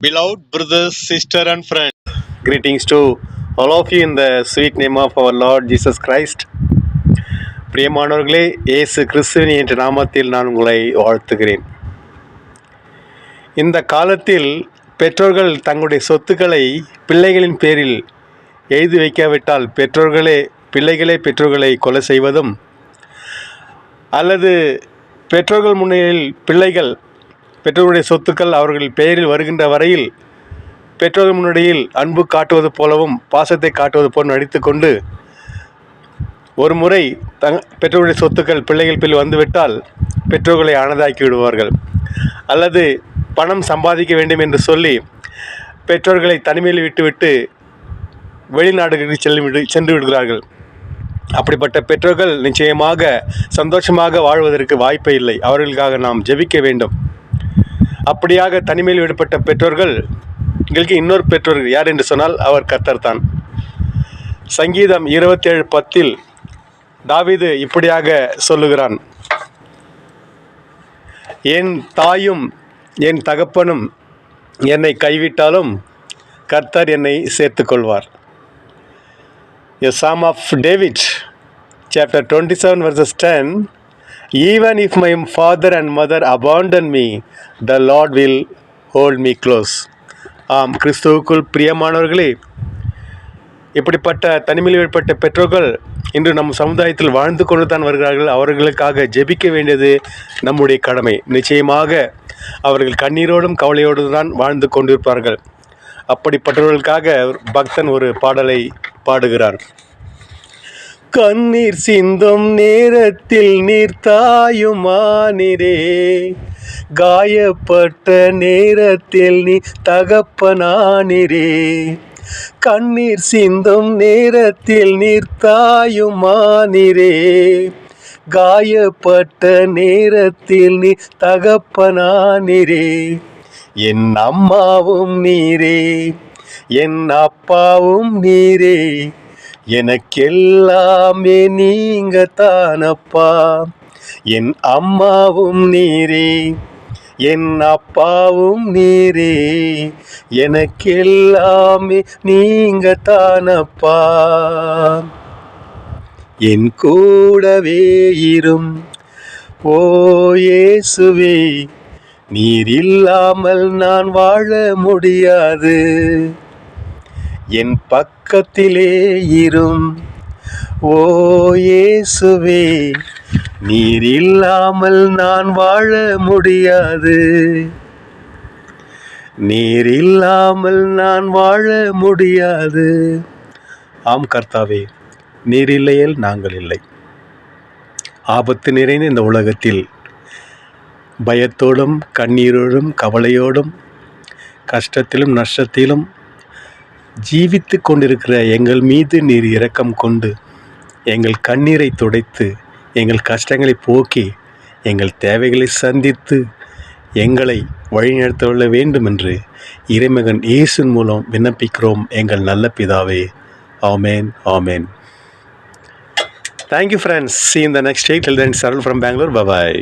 Beloved brothers, sister and friends, greetings to all of you in the sweet name of our Lord Jesus Christ. பிரியமானவர்களே, இயேசு கிறிஸ்துவின் என்ற நாமத்தில் நான் உங்களை வாழ்த்துகிறேன். இந்த காலத்தில் பெற்றோர்கள் தங்களுடைய சொத்துக்களை பிள்ளைகளின் பேரில் எழுதி வைக்காவிட்டால் பெற்றோர்களை கொலை செய்வதும், அல்லது பெற்றோர்கள் முன்னிலையில் பெற்றோர்களுடைய சொத்துக்கள் அவர்கள் பெயரில் வருகின்ற வரையில் பெற்றோர்கள் முன்னிலையில் அன்பு காட்டுவது போலவும் பாசத்தை காட்டுவது போல நடித்து கொண்டு ஒரு முறை பெற்றோருடைய சொத்துக்கள் பிள்ளைகள் பேரில் வந்துவிட்டால் பெற்றோர்களை அனாதையாக்கி விடுவார்கள். அல்லது பணம் சம்பாதிக்க வேண்டும் என்று சொல்லி பெற்றோர்களை தனிமையில் விட்டுவிட்டு வெளிநாடுகளுக்கு சென்று விடுகிறார்கள். அப்படிப்பட்ட பெற்றோர்கள் நிச்சயமாக சந்தோஷமாக வாழ்வதற்கு வாய்ப்பே இல்லை. அவர்களுக்காக நாம் ஜெபிக்க வேண்டும். அப்படியாக தனிமையில் விடப்பட்ட பெற்றோர்களுக்கு இன்னொரு பெற்றோர்கள் யார் என்று சொன்னால் அவர் கர்த்தர் தான். சங்கீதம் 27:10 தாவீது இப்படியாக சொல்லுகிறான்: என் தாயும் என் தகப்பனும் என்னை கைவிட்டாலும் கர்த்தர் என்னை சேர்த்துக்கொள்வார். A Psalm of David, chapter 27, verses 10. Even if my father and mother abandon me, the Lord will hold me close. ஆம், கிறிஸ்துவுக்குள் பிரியமானவர்களே, இப்படிப்பட்ட தனிமையில் ஏற்பட்ட பெற்றோர்கள் இன்று நம் சமுதாயத்தில் வாழ்ந்து கொண்டு தான் வருகிறார்கள். அவர்களுக்காக ஜெபிக்க வேண்டியது நம்முடைய கடமை. நிச்சயமாக அவர்கள் கண்ணீரோடும் கவலையோடு தான் வாழ்ந்து கொண்டிருப்பார்கள். அப்படிப்பட்டவர்களுக்காக பக்தன் ஒரு பாடலை பாடுகிறார். கண்ணீர் சிந்தும் நேரத்தில் நீர் தாயுமானிரே, காயப்பட்ட நேரத்தில் நீ தகப்பனானிரே. கண்ணீர் சிந்தும் நேரத்தில் நீர் தாயுமானிரே, காயப்பட்ட நேரத்தில் நீ தகப்பனானிரே. என் அம்மாவும் நீரே, என் அப்பாவும் நீரே, எனக்கெல்லாமே நீங்க தானப்பா. என் அம்மாவும் நீரே, என் அப்பாவும் நீரே, எனக்கெல்லாமே நீங்க தானப்பா. என் கூடவே இரும் ஓ இயேசுவே, நீர் இல்லாமல் நான் வாழ முடியாது. என் பக்கத்திலே இரும் ஓ இயேசுவே, நீர் இல்லாமல் நான் வாழ முடியாது. நீர் இல்லாமல் நான் வாழ முடியாது. ஆம் கர்த்தாவே, நீர் இல்லையேல் நாங்கள் இல்லை. ஆபத்து நிறைந்த இந்த உலகத்தில் பயத்தோடும் கண்ணீரோடும் கவலையோடும் கஷ்டத்திலும் நஷ்டத்திலும் ஜீவித்து கொண்டிருக்கிற எங்கள் மீது நீர் இரக்கம் கொண்டு எங்கள் கண்ணீரை துடைத்து எங்கள் கஷ்டங்களை போக்கி எங்கள் தேவைகளை சந்தித்து எங்களை வழிநடத்த வேண்டும் என்று இறைமகன் இயேசுவின் மூலம் விண்ணப்பிக்கிறோம் எங்கள் நல்ல பிதாவே. ஆமென், ஆமென். Thank you friends. See you in the next week. Till then, Sarul from Bangalore. Bye bye.